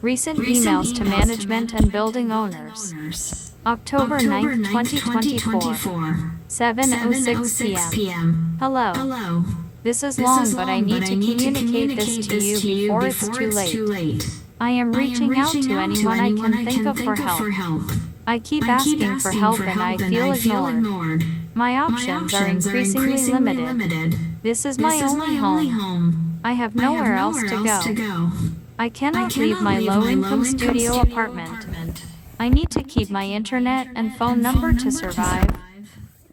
Recent emails to management and building owners. October 9, 2024, 7:06 p.m. Hello. This is long, but I need to communicate this to you before it's too late. I am reaching out to anyone I can think of for help. I keep asking for help and I feel ignored. My options are increasingly limited. This is my only home. I have nowhere else to go. I cannot leave my low-income studio apartment. I need to keep my internet and phone number to survive.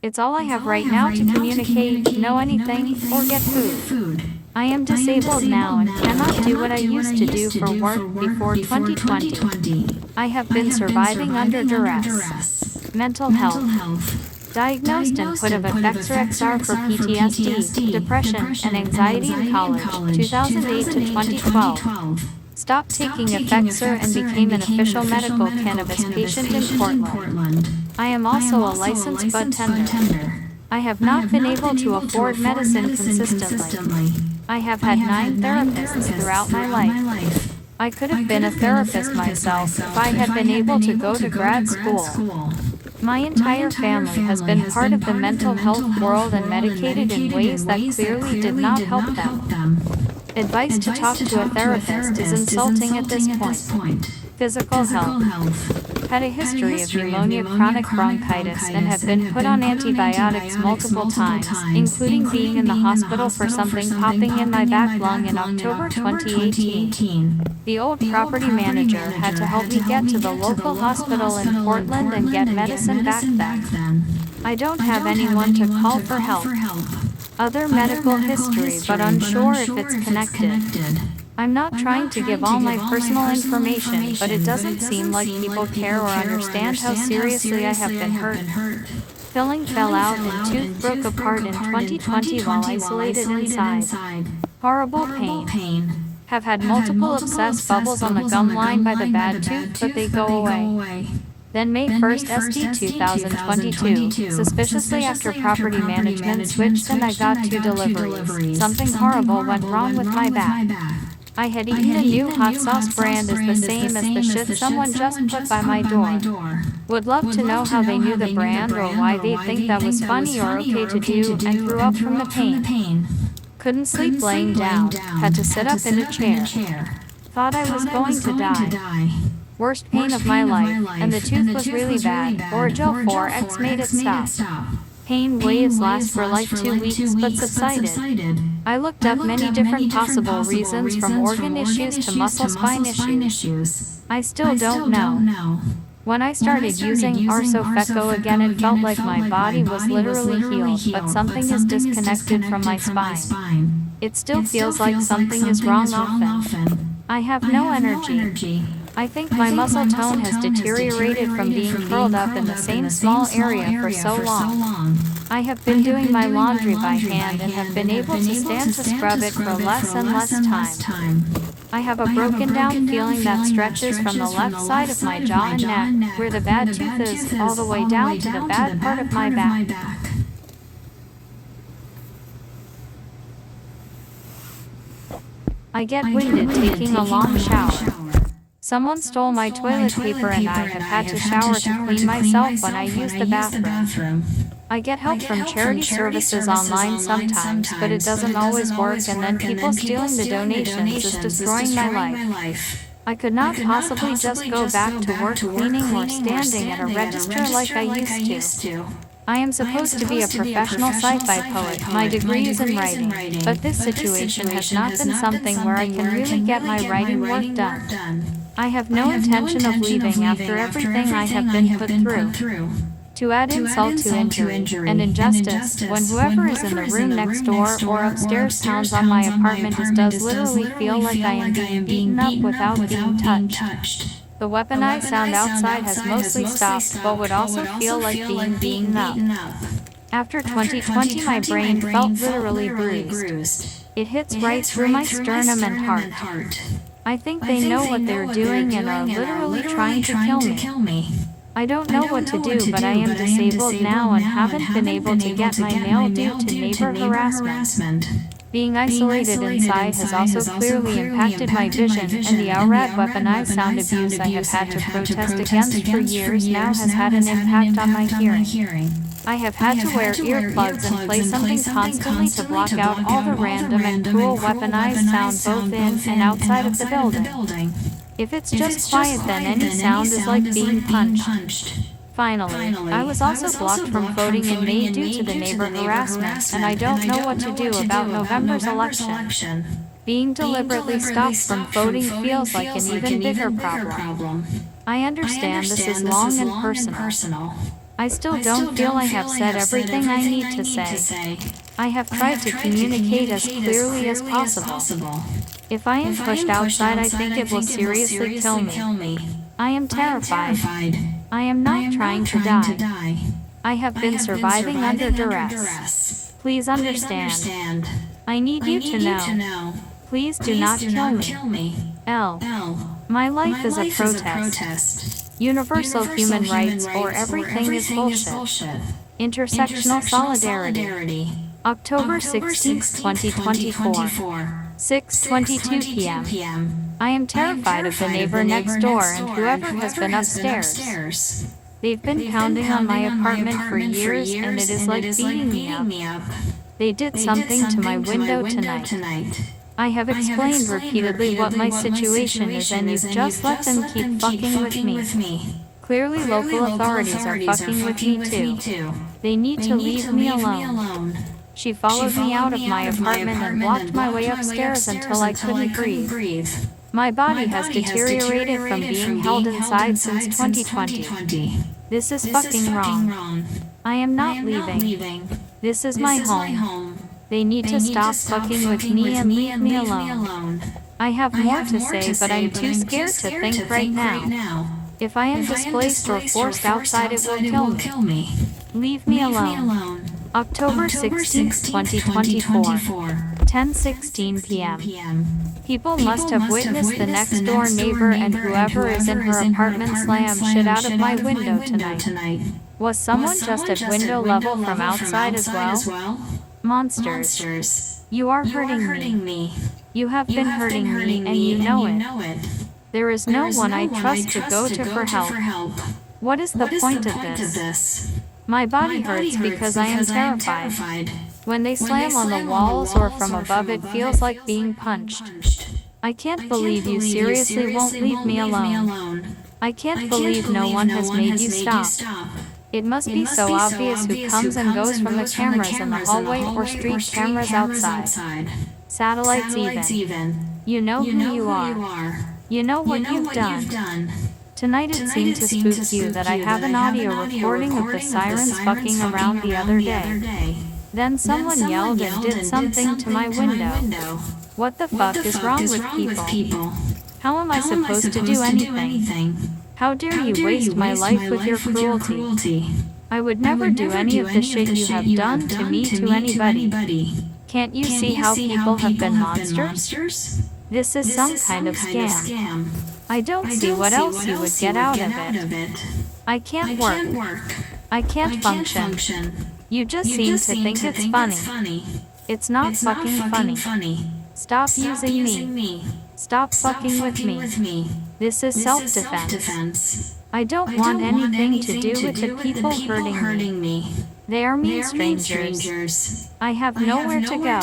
It's all I have right now to communicate, know anything, or get food. I am disabled now and cannot do what I used to do for work before 2020. I have been surviving under duress. Mental health. Diagnosed and put of XR for PTSD, depression, and anxiety in college, 2008 to 2012. Stopped taking Effexor and became an official medical cannabis patient in Portland. I am also a licensed bud tender. I have not been able to afford medicine consistently. I have had 9 therapists throughout my life. I could have been a therapist myself if I had been able to go to grad school. My entire family has been part of the mental health world and medicated in ways that clearly did not help them. Advice to talk to a therapist is insulting at this point. Physical health. Had a history of pneumonia, chronic bronchitis, and have been put on antibiotics multiple times, including being in the hospital for something popping in my back lung in October 2018. The old property manager had to help me get to the local hospital in Portland and get medicine back then. I don't have anyone to call for help. Other medical history, but unsure if it's connected. I'm not trying to give all my personal information, but it doesn't seem like people care or understand how seriously I have been hurt. Filling fell out and tooth broke apart in 2020 while isolated inside. Horrible pain. Have had multiple abscess bubbles on the gum line by the bad tooth, but they go away. Then May 1st, SD 2022, suspiciously after property management switched and I got 2 deliveries, something horrible went wrong with my back. I had eaten a new hot sauce brand is the same as the shit someone just put by my door. Would love to know how they knew the brand or why they think that was funny or okay to do, and threw up from the pain. Couldn't sleep laying down, had to sit up in a chair. Thought I was going to die. Worst pain of my life, and the tooth was really bad. Orgel 4X made it stop. Pain waves last for like 2 weeks but subsided. I looked up many different possible reasons from organ issues to muscle spine issues. I still don't know. When I started using Arsofeco again, it felt like my body was literally healed, but something is disconnected from my spine. It still feels like something is wrong often. I have no energy. I think my muscle tone has deteriorated from being curled up in the same small area for so long. I have been doing my laundry by hand and have been able to stand to scrub it for less and less time. I have a broken down feeling that stretches from the left side of my jaw and neck, where the bad tooth is, all the way down to the bad part of my back. I get winded taking a long shower. Someone stole my toilet paper and I have had to shower to clean myself when I use the bathroom. I get help from charity services online sometimes, but it doesn't always work, and then people stealing the donations is destroying my life. I could not possibly just go back to work cleaning or standing at a register like I used to. I am supposed to be a professional sci-fi poet, my degree is in writing, but this situation has not been something where I can really get my writing work done. I have no intention of leaving after everything I have been put through. To add insult to injury and injustice, when whoever is in the room next door or upstairs pounds on my apartment, it does literally feel like I am being beaten up without being touched. The weaponized sound outside has mostly stopped, but would also feel like being beaten up. After 2020, my brain felt literally bruised. It hits right through my sternum and heart. I think they know what they're doing and are literally trying to kill me. I don't know what to do, but I am disabled now and haven't been able to get my mail due to neighbor harassment. Being isolated inside has also clearly impacted my vision, and the outright weaponized sound abuse I have had to protest against for years now has had an impact on my hearing. I have had to wear earplugs and play something constantly to block out all the random and cruel weaponized sound both in and outside of the building. If it's just quiet, then any sound is like being punched. Finally, I was also blocked from voting in May due to the neighbor harassment, and I don't know what to do about November's election. Being deliberately stopped from voting feels like an even bigger problem. I understand this is long and personal. I still don't feel I have said everything I need to say. I have tried to communicate as clearly as possible. If I am pushed outside, I think it will seriously kill me. I am terrified. I am not trying to die. I have been surviving under duress. Please understand. I need you to know. Please do not kill me. L. My life is a protest. Universal human rights or everything is bullshit. Intersectional solidarity. October 16, 2024. 6:22 p.m. I am terrified of the neighbor next door and whoever has been upstairs. They've been pounding on my apartment for years and it is like beating me up. They did something to my window tonight. I have explained repeatedly what my situation is and you've just let them keep fucking with me. Clearly local authorities are fucking with me too. They need to leave me alone. She followed me out of my apartment and blocked my way upstairs until I couldn't breathe. My body has deteriorated from being held inside since 2020. This is fucking wrong. I am not leaving. This is my home. They need to stop fucking with me and leave me alone. I have more to say, but I'm too scared to think right now. If I am displaced or forced outside, it will kill me. Leave me alone. October 16, 2024, 10:16 p.m. People must have witnessed the next door neighbor and whoever is in her apartment slam shit out of my window tonight. Was someone just at window level from outside as well? Monsters. You are hurting me. You have been hurting me and you know it. There is no one I trust to go to for help. What is the point of this? My body hurts because I am terrified. When they slam on the walls or from above, it feels like being punched. I can't believe you seriously won't leave me alone. I can't believe no one has made you stop. It must be so obvious who comes and goes from the cameras in the hallway or street cameras outside. Satellites even. You know who you are. You know what you've done. Tonight it seemed to spook you that I have an audio recording of the sirens fucking around the other day. Then someone yelled and did something to my window. What the fuck is wrong with people? How am I supposed to do anything? How dare you waste my life with your cruelty? I would never do any of the shit you have done to me to anybody. Can't you see how people have been monsters? This is some kind of scam. I don't see what else you would get out of it. I can't work. I can't function. You just seem to think it's funny. It's not fucking funny. Stop using me. Stop fucking with me. This is self-defense. I don't want anything to do with the people hurting me. They are mean strangers. I have nowhere to go.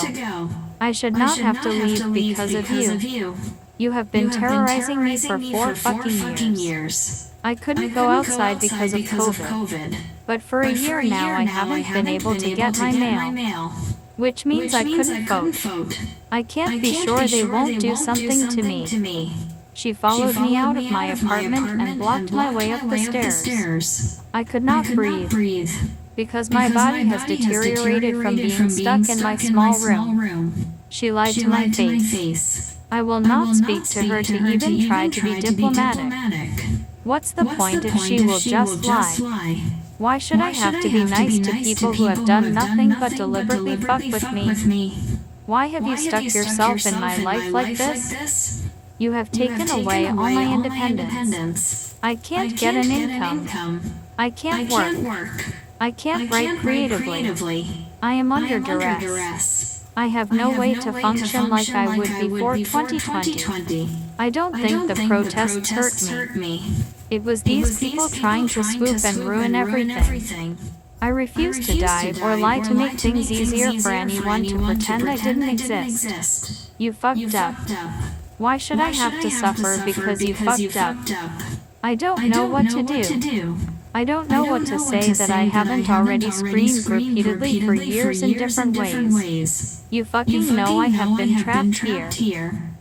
I should not have to leave because of you. You have been terrorizing me for 4 fucking years. I couldn't go outside because of COVID. But for a year now I haven't been able to get my mail. Which means I couldn't vote. I can't be sure they won't do something to me. She followed me out of my apartment and blocked my way up the stairs. I could not breathe. Because my body has deteriorated from being stuck in my small room. She lied to my face. I will not speak to her to even try to be diplomatic. What's the point if she will just lie? Why should I have to be nice to people who have done nothing but deliberately fuck with me? Why have you stuck yourself in my life like this? You have taken away all my independence. I can't get an income. I can't work. I can't write creatively. I am under duress. I have no way to function like I would before 2020. I don't think the protests hurt me. It was these people trying to swoop and ruin everything. I refuse to die or lie to make things easier for anyone to pretend I didn't exist. You fucked up. Why should I have to suffer because you fucked up? I don't know what to do. I don't know what to say that I haven't already screamed repeatedly for years in different ways. You fucking know I have been trapped here.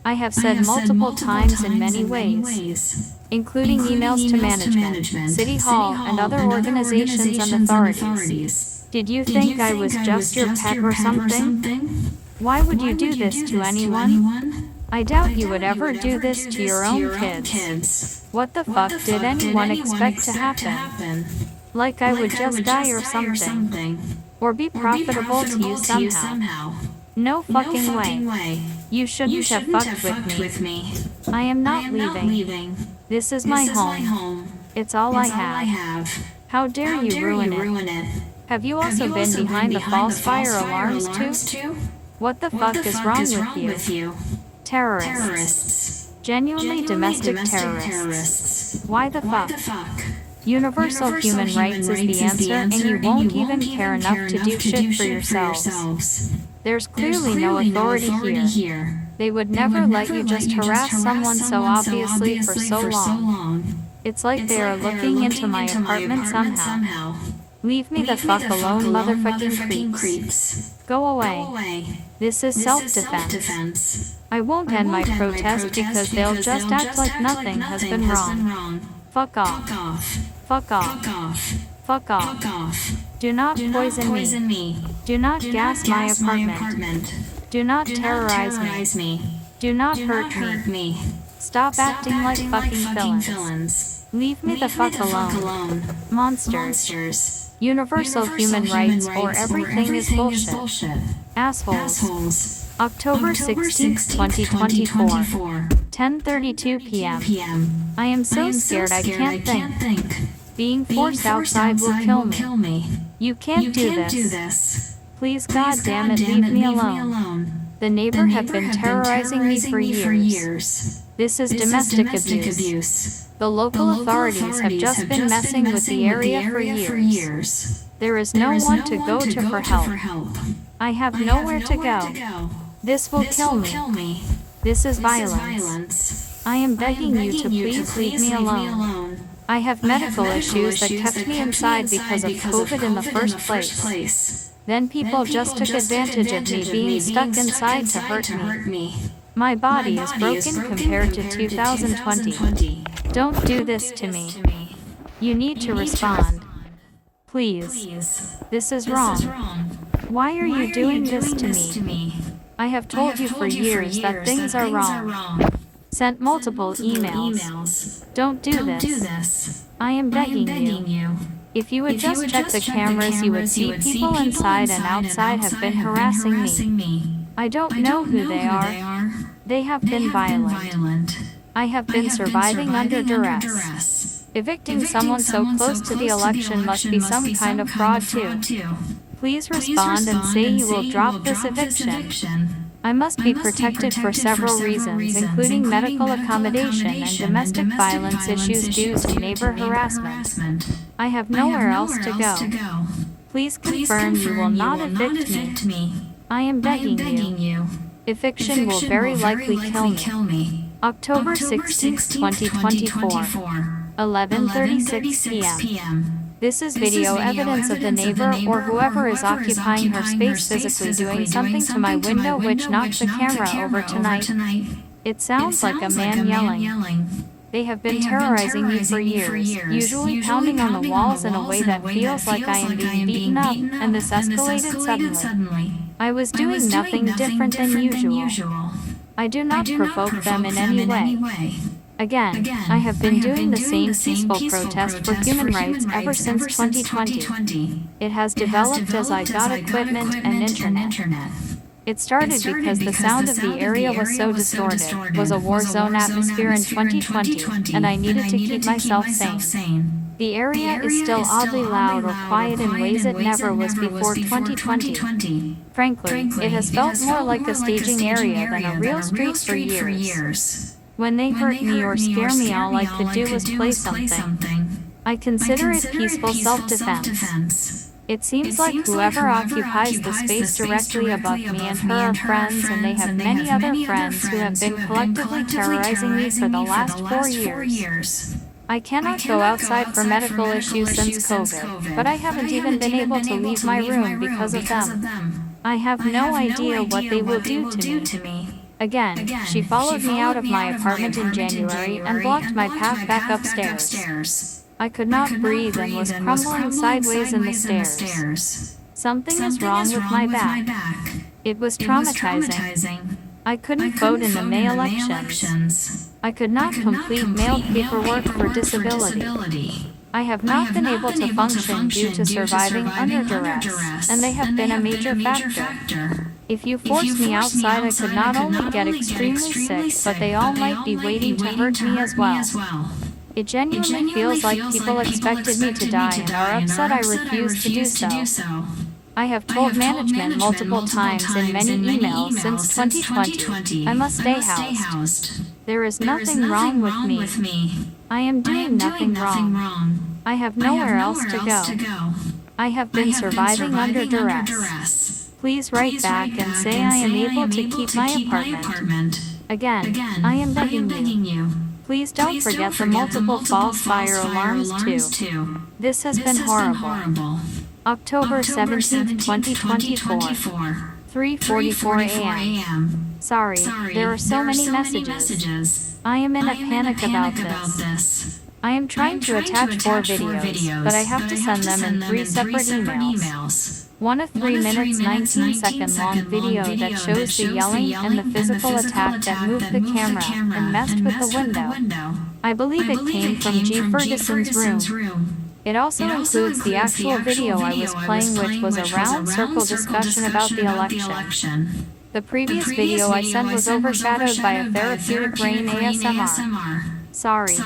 I have said multiple times in many ways, including emails to management, City Hall, and other organizations and authorities. Did you think I was just your pet or something? Why would you do this to anyone? I doubt you would ever do this to your own kids. What the fuck did anyone expect to happen? Like I would just die or something. Or be profitable to you somehow. No fucking way. You shouldn't have fucked with me. I am not leaving. This is my home. It's all I have. How dare you ruin it? Have you also been behind the false fire alarms too? What the fuck is wrong with you? Terrorists. Genuinely domestic terrorists. Why the fuck? Universal human rights is the answer and you won't even care enough to do shit for yourselves. There's clearly no authority here. They would never let you just harass someone so obviously for so long. It's like they are looking into my apartment somehow. Leave me the fuck alone, motherfucking creeps. Go away. This is self-defense. I won't end my protest because they'll just act like nothing has been wrong. Fuck off. Fuck off. Fuck off. Do not poison me. Do not gas my apartment. Do not terrorize me. Do not hurt me. Stop acting like fucking villains. Leave me the fuck alone. Monsters. Universal human rights or everything is bullshit. Assholes. October 16, 2024. 10:32 p.m. I am so scared I can't think. Being forced outside will kill me. You can't do this. Please, God damn it, leave me alone. The neighbor have been terrorizing me for years. This is domestic abuse. The local authorities have just been messing with the area for years. There is no one to go to for help. I have nowhere to go. This will kill me. This is violence. I am begging you to please leave me alone. I have medical issues that kept me inside because of COVID in the first place. Then people just took advantage of me being stuck inside to hurt me. My body is broken compared to 2020. Don't do this to me. You need to respond. Please. This is wrong. Why are you doing this to me? I have told you for years that things are wrong. Sent multiple emails. Don't do this. I am begging you. If you would just check the cameras, you would see people inside and outside have been harassing me. I don't know who they are. They have been violent. I have been surviving under duress. Evicting someone so close to the election must be some kind of fraud too. Please respond and say you will drop this eviction. I must be protected for several reasons, including medical accommodation and domestic violence issues due to neighbor harassment. I have nowhere else to go. Please confirm you will not evict me. I am begging you. Eviction will very likely kill me. October 16, 2024. 11:36 p.m. This is video evidence of the neighbor or whoever is occupying her space physically doing something to my window which knocked the camera over tonight. It sounds like a man yelling. They have been terrorizing me for years, usually pounding on the walls in a way that feels like I am being beaten up, and this escalated suddenly. I was doing nothing different than usual. I do not provoke them in any way. Again, I have been doing the same peaceful protest for human rights ever since 2020. It has developed as I got equipment and internet. It started because the sound of the area was so distorted, was a war zone atmosphere in 2020, and I needed to keep myself sane. The area is still oddly loud or quiet in ways it never was before 2020. Frankly, it has felt more like a staging area than a real street for years. When they hurt me or scare me, all I could do was play something. I consider it peaceful self-defense. It seems like whoever occupies the space directly above me and her are friends, and they have many other friends who have been collectively terrorizing me for the last 4 years. I cannot go outside for medical issues since COVID, but I haven't even been able to leave my room because of them. I have no idea what they will do to me. Again, she followed me out of my apartment in January and blocked my path back upstairs. I could not breathe and was crumbling sideways in the stairs. Something is wrong with my back. It was traumatizing. I couldn't vote in the May elections. I could not complete mailed paperwork for disability. I have not been able to function due to surviving under duress, and they have been a major factor. If you forced me outside, I could not only get extremely sick, but they all might be waiting to hurt me as well. It genuinely feels like people expected me to die and are upset I refused to do so. I have told management multiple times in many emails since 2020, I must stay housed. There is nothing wrong with me. I am doing nothing wrong. I have nowhere else to go. I have been surviving under duress. Please write back and say I am able to keep my apartment. Again, I am begging you. Please don't forget the multiple false fire alarms too. This has been horrible. October 17, 2024. 3:44 a.m. Sorry, there are so many messages. I am in a panic about this. I am trying to attach 4 videos, but I have to send them in 3 separate emails. One a 3 minutes 19-second long video that shows the yelling and the physical attack that moved the camera and messed with the window. I believe it came from G. Ferguson's room. It also includes the actual video I was playing, which was a round circle discussion about the election. The previous video I sent was overshadowed by a therapeutic rain ASMR. Sorry.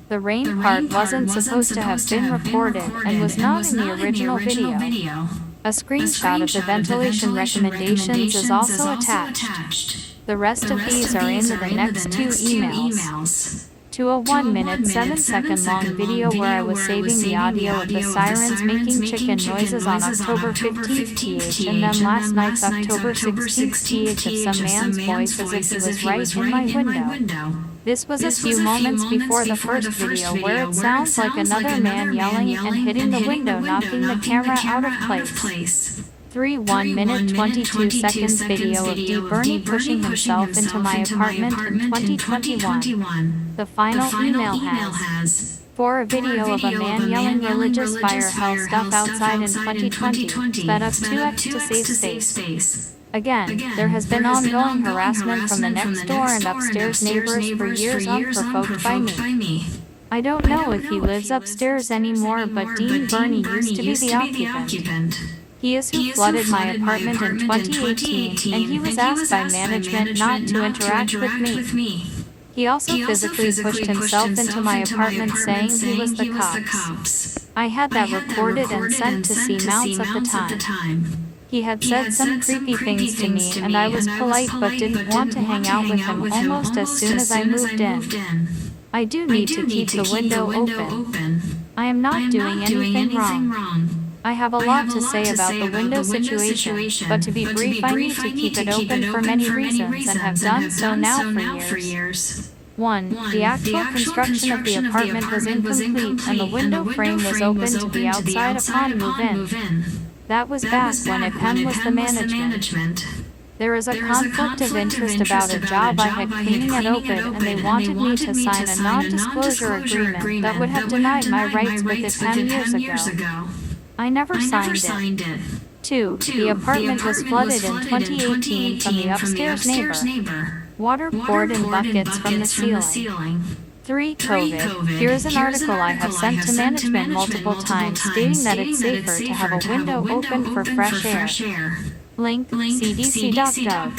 The rain part wasn't supposed to have been recorded and was not in the original video. A screenshot of the ventilation recommendations is also attached. The rest of these are in the next 2 emails. To a 1-minute 7-second long video where I was saving the audio of the sirens making chicken noises on October 15th th, and then last night's October 16th th of some man's voice as if he was right in my window. This was a few moments before the first video where it sounds like another man yelling and hitting the window, knocking the camera out of place. 3 1-minute 22 seconds video of D. Bernie pushing himself into my apartment in 2021. The final email has 4 a video of a man yelling religious fire hell stuff outside in 2020, sped up 2x to save space. Again, there has been ongoing harassment from the next door and upstairs neighbors for years unprovoked by me. I don't know if he lives upstairs anymore, but Dean Burney used to be the occupant. He is who flooded my apartment in 2018, and he was asked by management not to interact with me. He also physically pushed himself into my apartment saying he was the cops. I had that recorded and sent to C. Mounts at the time. He had said some creepy things to me, and I was polite but didn't want to hang out with him almost as soon as I moved in. I do need to keep the window open. I am not doing anything wrong. I have a lot to say about the window situation, but to be brief, I need to keep it open for many reasons and have done so now for years. 1. The actual construction of the apartment was incomplete and the window frame was open to the outside upon move-in. That was back when IPM was the management. There is a conflict of interest about a job I had cleaning at Open, and they wanted me to sign a non-disclosure agreement that would have denied my rights with IPM years ago. I never signed it. 2. The apartment was flooded in 2018 from the upstairs neighbor. Water poured in buckets from the ceiling. 3. COVID. Here's an article I have sent to management multiple times stating that it's safer to have a window open for fresh air. Link, cdc.gov.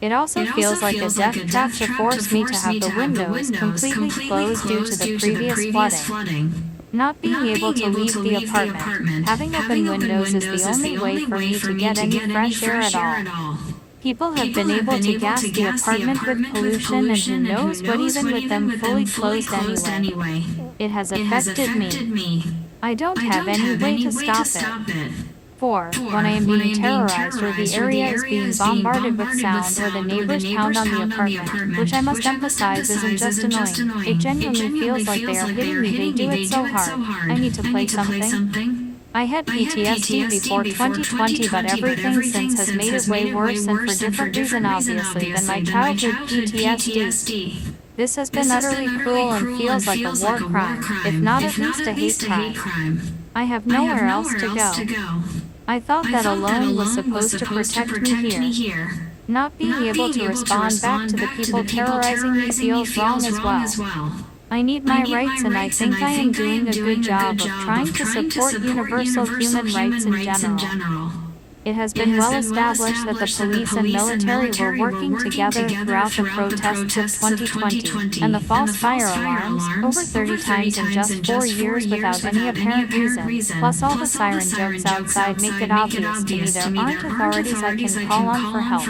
It also feels like a death trap to force me to have the windows completely closed due to the previous flooding. Not being able to leave the apartment. Having open windows is the only way for me to get any fresh air at all. People have been able to gas the apartment with pollution, and who knows what even with them fully closed anyway. It has affected me. I don't have any way to stop it. 4. When I am being terrorized or the area is being bombarded with sound or the neighbors pound on the apartment, which I must emphasize isn't just annoying. It genuinely feels like they are hitting me. They do it so hard. I need to play something. I had PTSD before 2020, but everything since has made it way worse, and for different reason obviously than my childhood PTSD. This has been utterly cruel and feels like a war crime, if not at least a hate crime. I have nowhere else to go. I thought that alone was supposed to protect me here. Not being able to respond back to the people terrorizing me feels wrong as well. I need my rights, and I think I am doing a good job of trying to support universal human rights in general. It has been well established that the police and military were working together throughout the protests of 2020, and the false fire alarms, over 30 times in just 4 years without any apparent reason, plus all the siren jokes outside make it obvious to me there aren't authorities I can call on for help.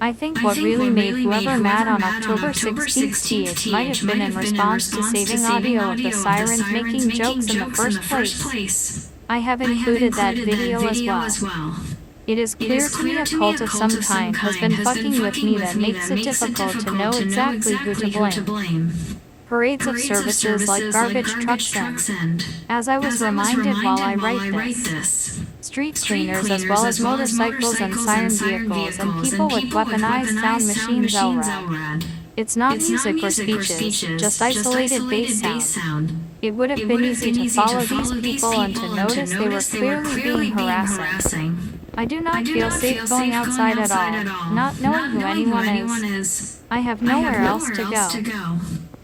I think what really made whoever mad on October 16th might have been in response to saving audio of the sirens making jokes in the first place. I have included that video as well. It is clear to me a cult of some kind has been fucking with me that makes it difficult to know exactly who to blame. Parades of services like garbage trucks and, as I was reminded while I write this, street cleaners as well as motorcycles and siren vehicles and people with weaponized sound machines. LRAD. It's not music or speeches, just isolated bass sound. It would have been easy to follow these people and to notice they were clearly being harassing. I do not feel safe going outside at all, not knowing who anyone is. I have nowhere else to go.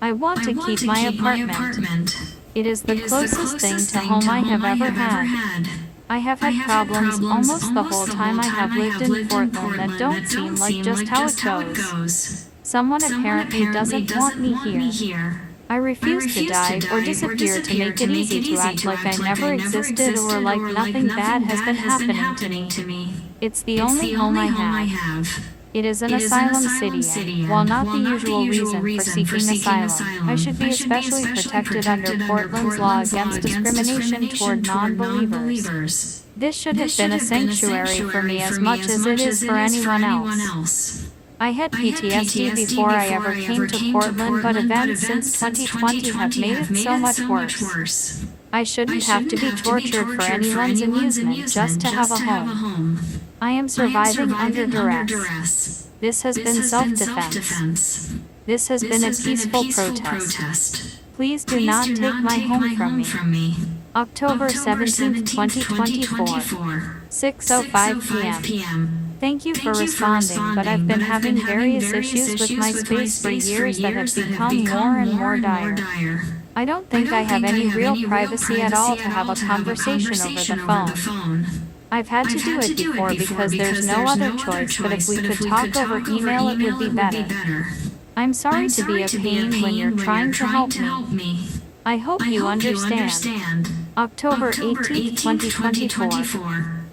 I want to keep my apartment. It is the closest thing to home I have ever had. I have had problems almost the whole time I have lived in Portland that don't seem like just how it goes. Someone apparently doesn't want me here. I refuse to die or disappear to make it easy to act like I never existed or like nothing bad has been happening to me. It's the only home I have. It is an asylum city, and, while not the usual reason for seeking asylum, I should be especially protected under Portland's law against discrimination toward non-believers. This should have been a sanctuary for me as much as it is for anyone else. I had PTSD before I ever came to Portland, but events since 2020 have made it so much worse. I shouldn't have to be tortured for anyone's amusement just to have a home. I am surviving under duress. This has been self-defense. This has been a peaceful protest. Please do not take my home from me. October 17, 2024, 6:05 p.m. Thank you for responding, but I've been having various issues with my space for years that have become more and more dire. I don't think I have any real privacy at all to have a conversation over the phone. I've had to do it before because there's no other choice, but if we could talk over email it would be better. I'm sorry to be a pain when you're trying to help me. I hope you understand. October 18, 2024,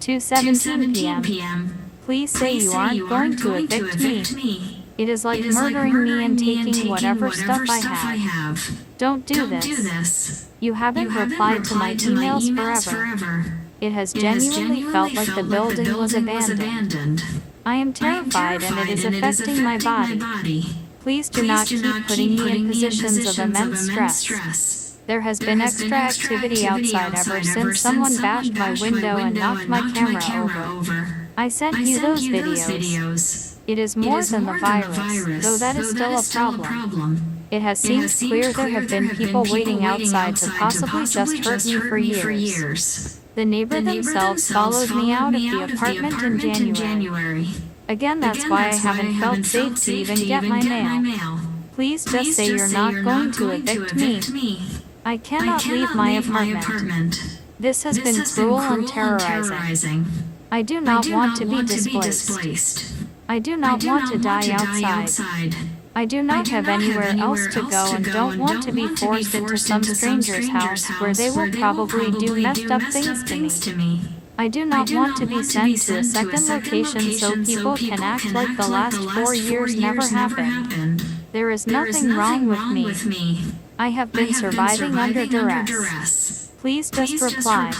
2:17 p.m. Please say you aren't going to evict me. It is like murdering me and taking whatever stuff I have. Don't do this. You haven't replied to my emails forever. It has genuinely felt like the building was abandoned. I am terrified and it is affecting my body. Please do not keep putting me in positions of immense stress. There has been extra activity outside ever since someone bashed my window and knocked my camera over. I sent you those videos. It is more than the virus, though that is still a problem. It has seemed clear there have been people waiting outside to possibly just hurt me for years. The neighbor themselves followed me out of the apartment in January. Again, that's why I haven't felt safe to even get my mail. Please just say you're not going to evict me. I cannot leave my apartment. This has been cruel and terrorizing. I do not want to be displaced. I do not want to die outside. I do not have anywhere else to go and don't want to be forced into some stranger's house where they will probably do messed up things to me. I do not want to be sent to a second location so people can act like the last 4 years never happened. There is nothing wrong with me. I have been surviving under duress. Please just reply.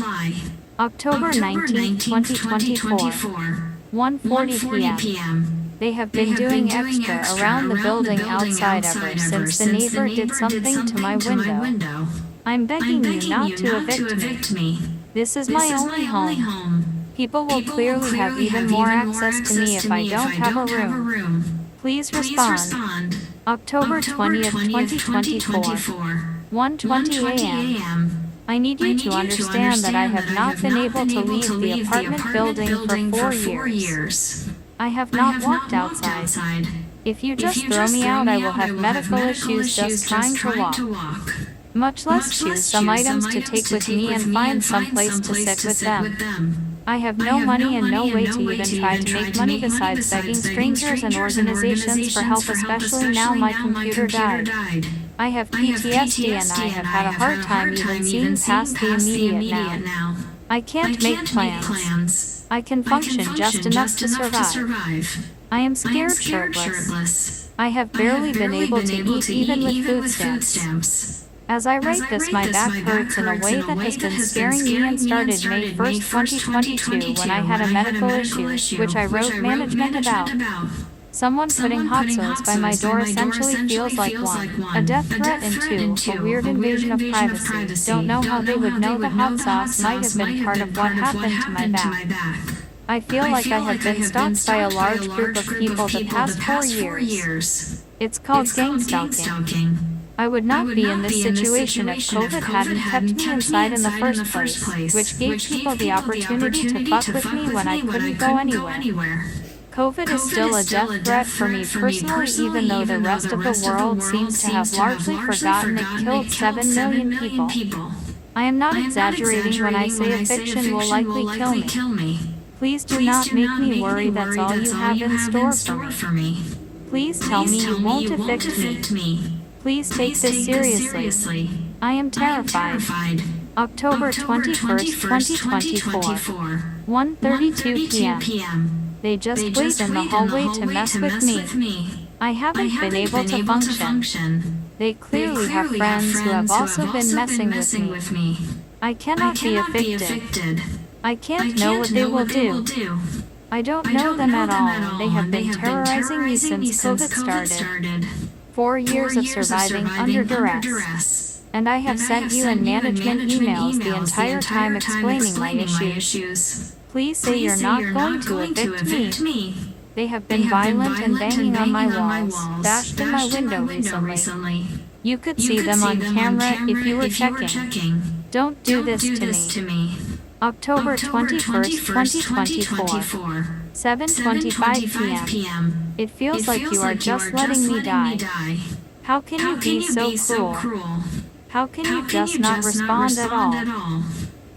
October 19, 2024. 1:40 p.m. They have been doing extra around the building outside ever since the neighbor did something to my window. I'm begging you not to evict me. This is my only home. People will clearly have even more access to me if I don't have a room. Please respond. October 20th, 2024. 1:20 a.m. I need you to understand that I have not been able to leave the apartment building for 4 years. I have not walked outside. If you just throw me out, I will have medical issues just trying to walk. Much less choose some items to take with me and find some place to sit with them. I have no money and no way to even try to make money besides begging strangers and organizations for help, especially now my computer died. I have PTSD and I have had a hard time even seeing past the immediate now. I can't make plans. I can function just enough to survive. I am scared shirtless. I have barely been able to eat even with food stamps. As I write this, my back hurts in a way that has been scaring me and started May 1st, 2022 when I had a medical issue, which I wrote management about. Someone putting hot sauce by my door essentially feels like 1, a death threat, and 2, a weird invasion of privacy. Don't know how they would know the hot sauce might have been part of what happened to my back. I feel like I have been stalked by a large group of people the past 4 years. It's called gangstalking. I would not be in this situation if COVID hadn't kept me inside in the first place, which gave people the opportunity to fuck with me when I couldn't go anywhere. COVID is still a death threat for me personally, even though the rest of the world seems to have largely forgotten it killed 7 million people. I am not exaggerating when I say eviction will likely kill me. Please do not make me worry, that's all you have in store for me. Please tell me you won't evict me. Please take this seriously. I am terrified. October 21st, 2024. 1:32 p.m. They just wait in the hallway to mess with me. I haven't been able to function. They clearly have friends who have also been messing with me. I cannot be evicted. I can't know what they will do. I don't know them at all, and they have been terrorizing me since COVID started. 4 years of surviving under duress. And I have sent you and management emails the entire time explaining my issues. Please say you're not going to evict me. They have been violent and banging on my walls, bashed in my window recently. You could see them on camera if you were checking. Don't do this to me. October 21st, 2024. 7:25 p.m. It feels like you are just letting me die. How can you be so cruel? How can you just not respond at all?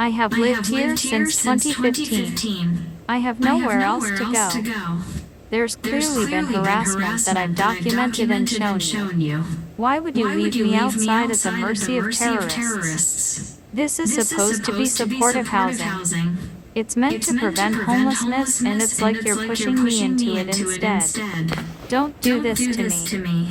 I have lived here since 2015. I have nowhere else to go. There's clearly been harassment that I've documented and shown you. Why would you leave me outside at the mercy of terrorists? This is supposed to be supportive housing. It's meant to prevent homelessness, and it's like you're pushing me into it instead. Don't do this to me.